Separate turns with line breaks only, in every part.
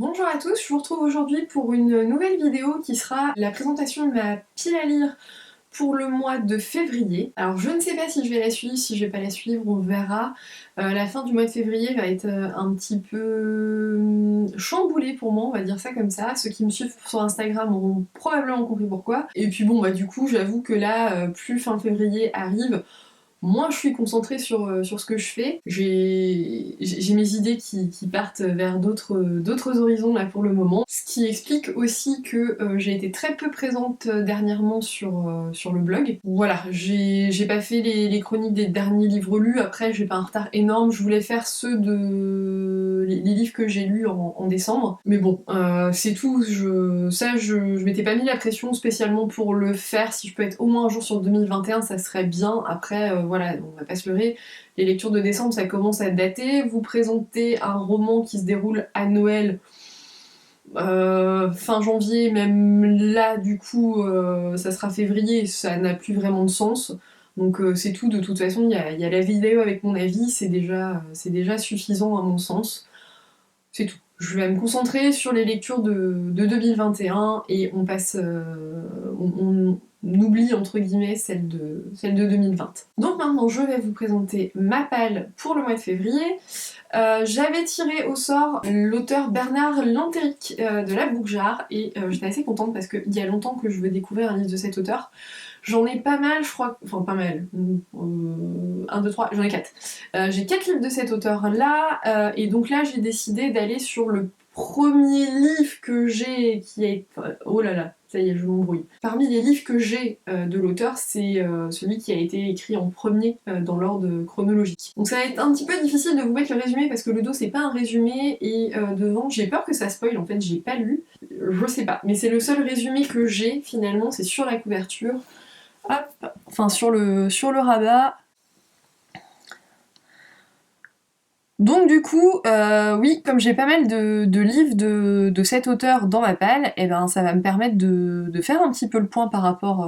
Bonjour à tous, je vous retrouve aujourd'hui pour une nouvelle vidéo qui sera la présentation de ma pile à lire pour le mois de février. Alors je ne sais pas si je vais la suivre, si je vais pas la suivre, on verra. La fin du mois de février va être un petit peu chamboulée pour moi, on va dire ça comme ça. Ceux qui me suivent sur Instagram auront probablement compris pourquoi. Et puis bon bah du coup j'avoue que là, plus fin février arrive, moins je suis concentrée sur ce que je fais. J'ai mes idées qui partent vers d'autres horizons là pour le moment. Ce qui explique aussi que j'ai été très peu présente dernièrement sur le blog. Voilà, j'ai pas fait les chroniques des derniers livres lus, après j'ai pas un retard énorme, je voulais faire ceux de les livres que j'ai lus en décembre. Mais bon, c'est tout, je m'étais pas mis la pression spécialement pour le faire. Si je peux être au moins un jour sur 2021, ça serait bien. Après, voilà, on va pas se leurrer, les lectures de décembre ça commence à dater. Vous présentez un roman qui se déroule à Noël, fin janvier, même là du coup ça sera février, ça n'a plus vraiment de sens. Donc c'est tout, de toute façon il y a la vidéo avec mon avis, c'est déjà suffisant à mon sens. C'est tout. Je vais me concentrer sur les lectures de 2021 et on passe, on oublie entre guillemets celle de 2020. Donc maintenant je vais vous présenter ma palle pour le mois de février. J'avais tiré au sort l'auteur Bernard Lantéric de la Bougeart et j'étais assez contente parce qu'il y a longtemps que je veux découvrir un livre de cet auteur. J'en ai pas mal, je crois, enfin pas mal, 1, 2, 3, j'en ai 4. J'ai 4 livres de cet auteur-là, et donc là j'ai décidé d'aller sur le premier livre que j'ai, qui est... Oh là là, ça y est, je m'embrouille. Parmi les livres que j'ai de l'auteur, c'est celui qui a été écrit en premier dans l'ordre chronologique. Donc ça va être un petit peu difficile de vous mettre le résumé parce que le dos c'est pas un résumé et devant j'ai peur que ça spoil, en fait j'ai pas lu, je sais pas. Mais c'est le seul résumé que j'ai finalement, c'est sur la couverture. Hop, enfin sur le rabat. Donc du coup, oui, comme j'ai pas mal de livres de cet auteur dans ma palle, et ben ça va me permettre de faire un petit peu le point par rapport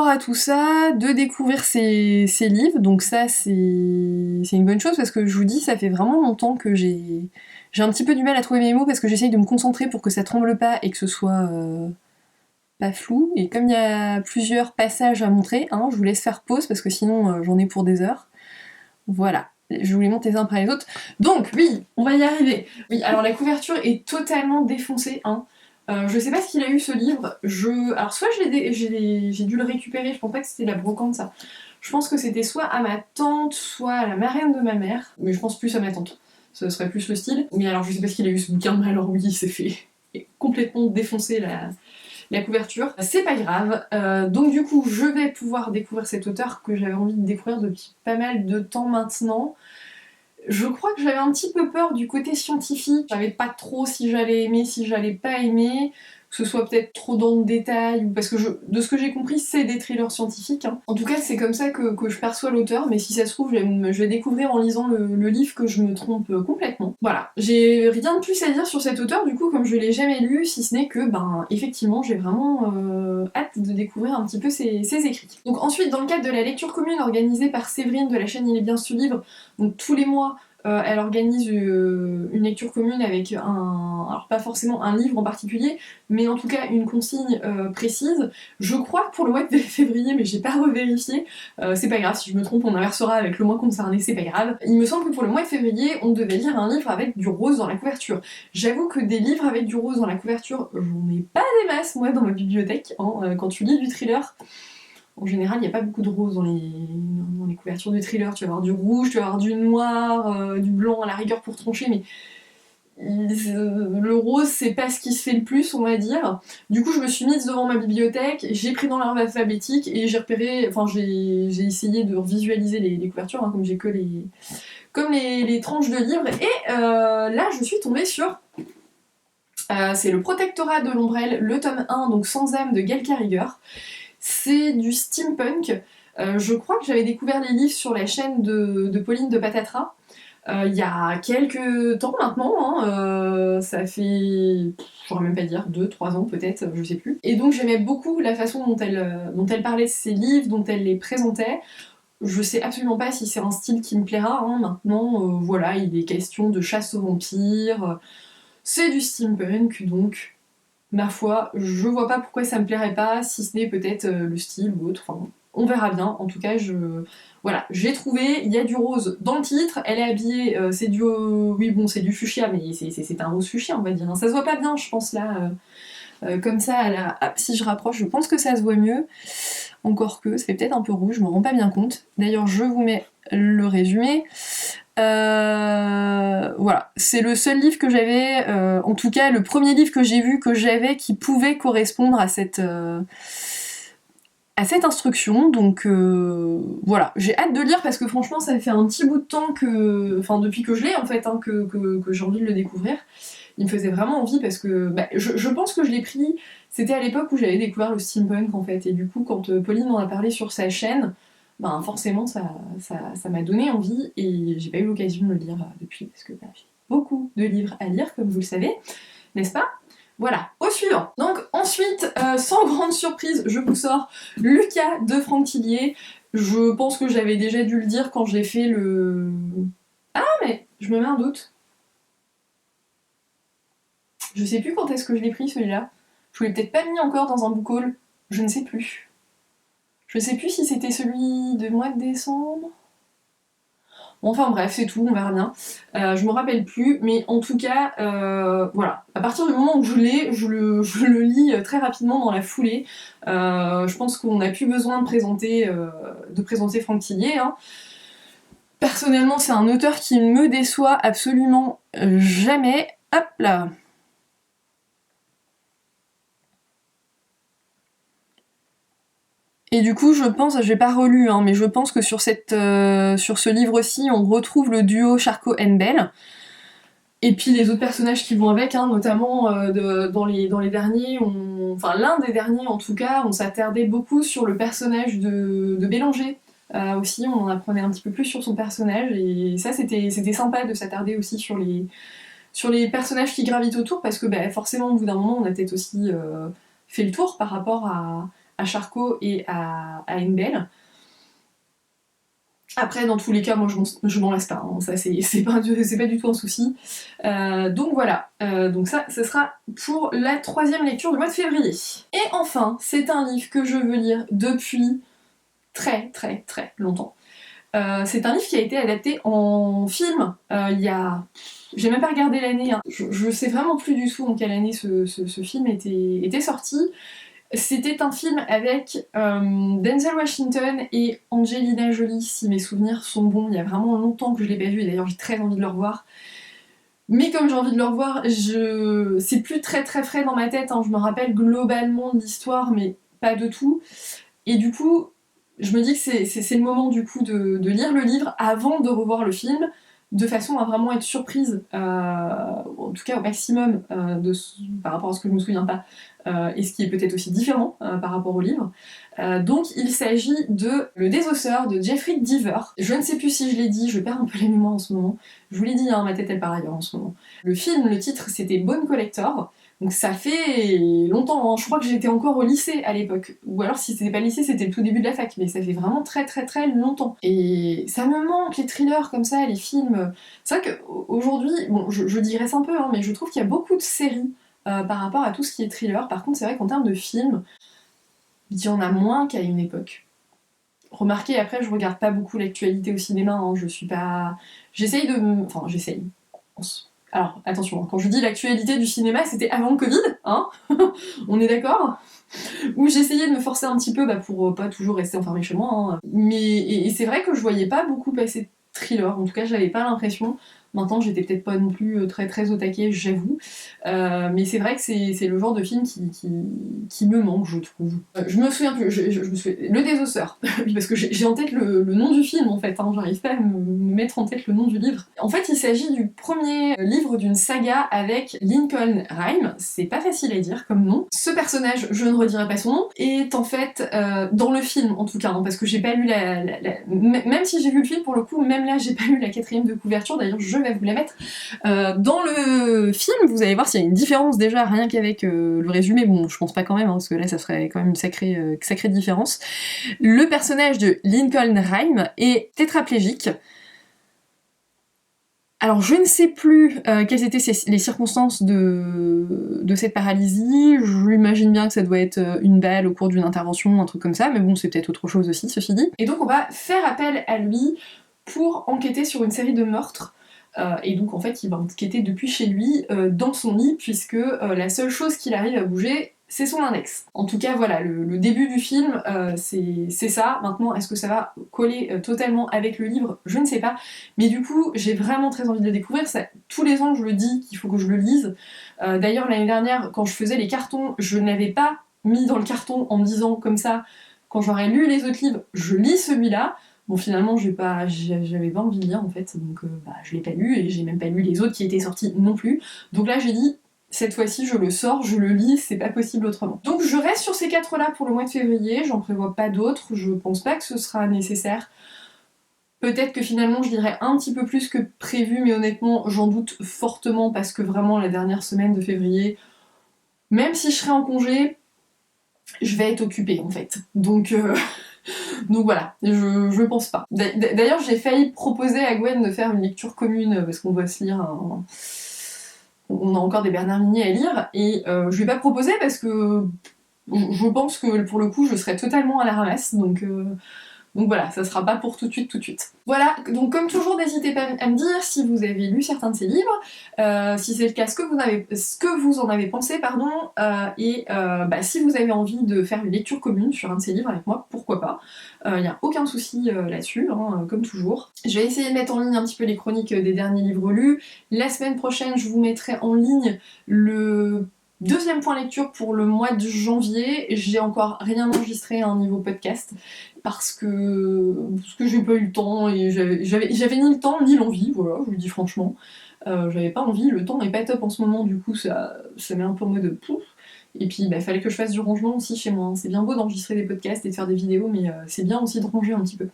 à tout ça, de découvrir ces livres. Donc ça c'est une bonne chose parce que je vous dis, ça fait vraiment longtemps que j'ai un petit peu du mal à trouver mes mots parce que j'essaye de me concentrer pour que ça tremble pas et que ce soit pas flou. Et comme il y a plusieurs passages à montrer, hein, je vous laisse faire pause parce que sinon j'en ai pour des heures. Voilà, je vous les montre les uns après les autres. Donc oui, on va y arriver. Oui, alors la couverture est totalement défoncée, hein. Je sais pas ce qu'il a eu ce livre. Alors soit j'ai dû le récupérer, je pense pas que c'était la brocante ça. Je pense que c'était soit à ma tante, soit à la marraine de ma mère, mais je pense plus à ma tante. Ce serait plus le style. Mais alors je sais pas ce qu'il a eu ce bouquin, mais alors oui, il s'est fait complètement défoncer la couverture. C'est pas grave. Donc du coup, je vais pouvoir découvrir cet auteur que j'avais envie de découvrir depuis pas mal de temps maintenant. Je crois que j'avais un petit peu peur du côté scientifique. Je savais pas trop si j'allais aimer, si j'allais pas aimer, que ce soit peut-être trop dans le détail, parce que de ce que j'ai compris, c'est des thrillers scientifiques, hein. En tout cas, c'est comme ça que je perçois l'auteur, mais si ça se trouve, je vais découvrir en lisant le livre que je me trompe complètement. Voilà, j'ai rien de plus à dire sur cet auteur, du coup, comme je l'ai jamais lu, si ce n'est que, ben, effectivement, j'ai vraiment hâte de découvrir un petit peu ses écrits. Donc ensuite, dans le cadre de la lecture commune organisée par Séverine de la chaîne Il est bien ce livre, donc tous les mois, elle organise une lecture commune avec alors pas forcément un livre en particulier, mais en tout cas une consigne précise. Je crois que pour le mois de février, mais j'ai pas revérifié, c'est pas grave, si je me trompe on inversera avec le mois concerné, c'est pas grave. Il me semble que pour le mois de février, on devait lire un livre avec du rose dans la couverture. J'avoue que des livres avec du rose dans la couverture, j'en ai pas des masses moi dans ma bibliothèque, hein. Quand tu lis du thriller, en général, il n'y a pas beaucoup de rose dans les couvertures de thriller. Tu vas avoir du rouge, tu vas avoir du noir, du blanc à la rigueur pour trancher, mais le rose, c'est pas ce qui se fait le plus, on va dire. Du coup, je me suis mise devant ma bibliothèque, j'ai pris dans l'arbre alphabétique et j'ai repéré, enfin, j'ai essayé de visualiser les couvertures, hein, comme j'ai que les tranches de livres, et là, je suis tombée sur... c'est le Protectorat de l'ombrelle, le tome 1, donc Sans âme de Gail Carriger. C'est du steampunk. Je crois que j'avais découvert les livres sur la chaîne de Pauline de Patatras il y a quelques temps maintenant, hein. Ça fait, je saurais même pas dire, 2, 3 ans peut-être, je sais plus. Et donc j'aimais beaucoup la façon dont elle parlait de ses livres, dont elle les présentait. Je sais absolument pas si c'est un style qui me plaira, hein. Maintenant, voilà, il est question de chasse aux vampires, c'est du steampunk, donc ma foi, je vois pas pourquoi ça me plairait pas, si ce n'est peut-être le style ou autre, enfin, on verra bien. En tout cas, voilà, j'ai trouvé, il y a du rose dans le titre, elle est habillée, c'est du... oui, bon, c'est du fuchsia, mais c'est un rose fuchsia, on va dire, hein. Ça se voit pas bien, je pense, là, comme ça, si je rapproche, je pense que ça se voit mieux. Encore que, ça fait peut-être un peu rouge, je me rends pas bien compte. D'ailleurs, je vous mets le résumé. Voilà, c'est le seul livre que j'avais, en tout cas le premier livre que j'ai vu que j'avais qui pouvait correspondre à cette instruction, donc voilà, j'ai hâte de lire parce que franchement ça fait un petit bout de temps que, enfin depuis que je l'ai en fait, hein, que j'ai envie de le découvrir. Il me faisait vraiment envie parce que bah, je pense que je l'ai pris, c'était à l'époque où j'avais découvert le steampunk en fait, et du coup quand Pauline m'en a parlé sur sa chaîne, ben forcément ça m'a donné envie et j'ai pas eu l'occasion de le lire depuis parce que bah, j'ai beaucoup de livres à lire comme vous le savez, n'est-ce pas? Voilà, au suivant. Donc ensuite, sans grande surprise, je vous sors Lucas de Franck Tillier. Je pense que j'avais déjà dû le dire quand j'ai fait le... Ah mais je me mets un doute. Je sais plus quand est-ce que je l'ai pris celui-là. Je l'ai peut-être pas mis encore dans un book haul. Je ne sais plus. Je sais plus si c'était celui de mois de décembre. Enfin bref, c'est tout, on verra bien. Je me rappelle plus, mais en tout cas, voilà. À partir du moment où je l'ai, je le lis très rapidement dans la foulée. Je pense qu'on n'a plus besoin de présenter Franck Tillier, hein. Personnellement, c'est un auteur qui me déçoit absolument jamais. Hop là. Et du coup, je pense, j'ai pas relu, hein, mais je pense que sur ce livre-ci, on retrouve le duo Charcot-Bell. Et puis les autres personnages qui vont avec, hein, notamment dans les derniers, enfin l'un des derniers en tout cas, on s'attardait beaucoup sur le personnage de Bélanger. Aussi, on en apprenait un petit peu plus sur son personnage, et ça c'était sympa de s'attarder aussi sur les personnages qui gravitent autour, parce que bah, forcément au bout d'un moment on a peut-être aussi fait le tour par rapport à Charcot et à Bell. Après, dans tous les cas, moi je m'en lasse pas, hein. Ça c'est pas du tout un souci. Donc voilà, donc ça sera pour la 3e lecture du mois de février. Et enfin, c'est un livre que je veux lire depuis très très très longtemps. C'est un livre qui a été adapté en film il y a... J'ai même pas regardé l'année, hein. Je sais vraiment plus du tout en quelle année ce film était sorti. C'était un film avec Denzel Washington et Angelina Jolie, si mes souvenirs sont bons. Il y a vraiment longtemps que je l'ai pas vu, et d'ailleurs j'ai très envie de le revoir. Mais comme j'ai envie de le revoir, c'est plus très très frais dans ma tête, hein. Je me rappelle globalement de l'histoire, mais pas de tout. Et du coup, je me dis que c'est le moment du coup de lire le livre avant de revoir le film, de façon à vraiment être surprise, en tout cas au maximum, par rapport à ce que je me souviens pas, et ce qui est peut-être aussi différent par rapport au livre. Donc il s'agit de Le Désosseur de Jeffrey Deaver. Je ne sais plus si je l'ai dit, je perds un peu la mémoire en ce moment. Je vous l'ai dit, hein, ma tête elle part ailleurs en ce moment. Le film, le titre c'était Bone Collector. Donc ça fait longtemps, hein. Je crois que j'étais encore au lycée à l'époque. Ou alors si c'était pas le lycée, c'était le tout début de la fac, mais ça fait vraiment très très très longtemps. Et ça me manque, les thrillers comme ça, les films. C'est vrai qu'aujourd'hui, bon, je digresse un peu, hein, mais je trouve qu'il y a beaucoup de séries par rapport à tout ce qui est thriller. Par contre, c'est vrai qu'en termes de films, il y en a moins qu'à une époque. Remarquez, après, je regarde pas beaucoup l'actualité au cinéma, hein. Je suis pas... J'essaye de... Enfin, j'essaye. Alors, attention, quand je dis l'actualité du cinéma, c'était avant le Covid, hein. On est d'accord? Où j'essayais de me forcer un petit peu pour pas toujours rester enfermée chez moi, hein. Mais et c'est vrai que je voyais pas beaucoup passer de thriller, en tout cas j'avais pas l'impression. Maintenant j'étais peut-être pas non plus très très au taquet, j'avoue. Mais c'est vrai que c'est le genre de film qui me manque, je trouve. Je me souviens plus, je me souviens... Le Désosseur, oui, parce que j'ai en tête le nom du film en fait, hein. J'arrive pas à me mettre en tête le nom du livre. En fait il s'agit du premier livre d'une saga avec Lincoln Rhyme, c'est pas facile à dire comme nom. Ce personnage, je ne redirai pas son nom, est en fait, dans le film en tout cas, hein, parce que j'ai pas lu même si j'ai vu le film pour le coup, même là j'ai pas lu la 4ème de couverture, d'ailleurs je vais vous la mettre dans le film. Vous allez voir s'il y a une différence déjà, rien qu'avec le résumé. Bon, je pense pas quand même, hein, parce que là ça serait quand même une sacrée différence. Le personnage de Lincoln Rhyme est tétraplégique. Alors je ne sais plus quelles étaient les circonstances de cette paralysie, j'imagine bien que ça doit être une balle au cours d'une intervention, un truc comme ça, mais bon c'est peut-être autre chose aussi, ceci dit. Et donc on va faire appel à lui pour enquêter sur une série de meurtres, et donc en fait il va enquêter depuis chez lui, dans son lit, puisque la seule chose qu'il arrive à bouger, c'est son index. En tout cas, voilà, le début du film, c'est ça. Maintenant, est-ce que ça va coller totalement avec le livre? Je ne sais pas. Mais du coup, j'ai vraiment très envie de le découvrir. Ça, tous les ans, je le dis qu'il faut que je le lise. D'ailleurs, l'année dernière, quand je faisais les cartons, je n'avais pas mis dans le carton en me disant comme ça, quand j'aurais lu les autres livres, je lis celui-là. Bon, finalement, j'avais pas envie de lire, en fait, donc je l'ai pas lu, et j'ai même pas lu les autres qui étaient sortis non plus. Donc là, j'ai dit, cette fois-ci, je le sors, je le lis, c'est pas possible autrement. Donc je reste sur ces 4-là pour le mois de février, j'en prévois pas d'autres, je pense pas que ce sera nécessaire. Peut-être que finalement je lirai un petit peu plus que prévu, mais honnêtement, j'en doute fortement, parce que vraiment, la dernière semaine de février, même si je serai en congé, je vais être occupée, en fait. Donc voilà, je pense pas. D'ailleurs, j'ai failli proposer à Gwen de faire une lecture commune, parce qu'on doit se lire on a encore des Bernard Minet à lire, et je lui ai pas proposé parce que je pense que pour le coup je serais totalement à la ramasse, donc voilà, ça sera pas pour tout de suite. Voilà, donc comme toujours, n'hésitez pas à me dire si vous avez lu certains de ces livres, si c'est le cas, ce que vous en avez pensé, pardon, et si vous avez envie de faire une lecture commune sur un de ces livres avec moi, pourquoi pas. Y a aucun souci là-dessus, hein, comme toujours. Je vais essayer de mettre en ligne un petit peu les chroniques des derniers livres lus. La semaine prochaine, je vous mettrai en ligne le deuxième point lecture pour le mois de janvier. J'ai encore rien enregistré à un niveau podcast, parce que j'ai pas eu le temps, et j'avais ni le temps ni l'envie, voilà, je vous le dis franchement. J'avais pas envie, le temps est pas top en ce moment, du coup ça met un peu en mode pouf. Et puis fallait que je fasse du rangement aussi chez moi, hein. C'est bien beau d'enregistrer des podcasts et de faire des vidéos, mais c'est bien aussi de ranger un petit peu.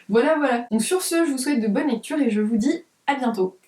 Voilà. Donc sur ce, je vous souhaite de bonnes lectures et je vous dis à bientôt.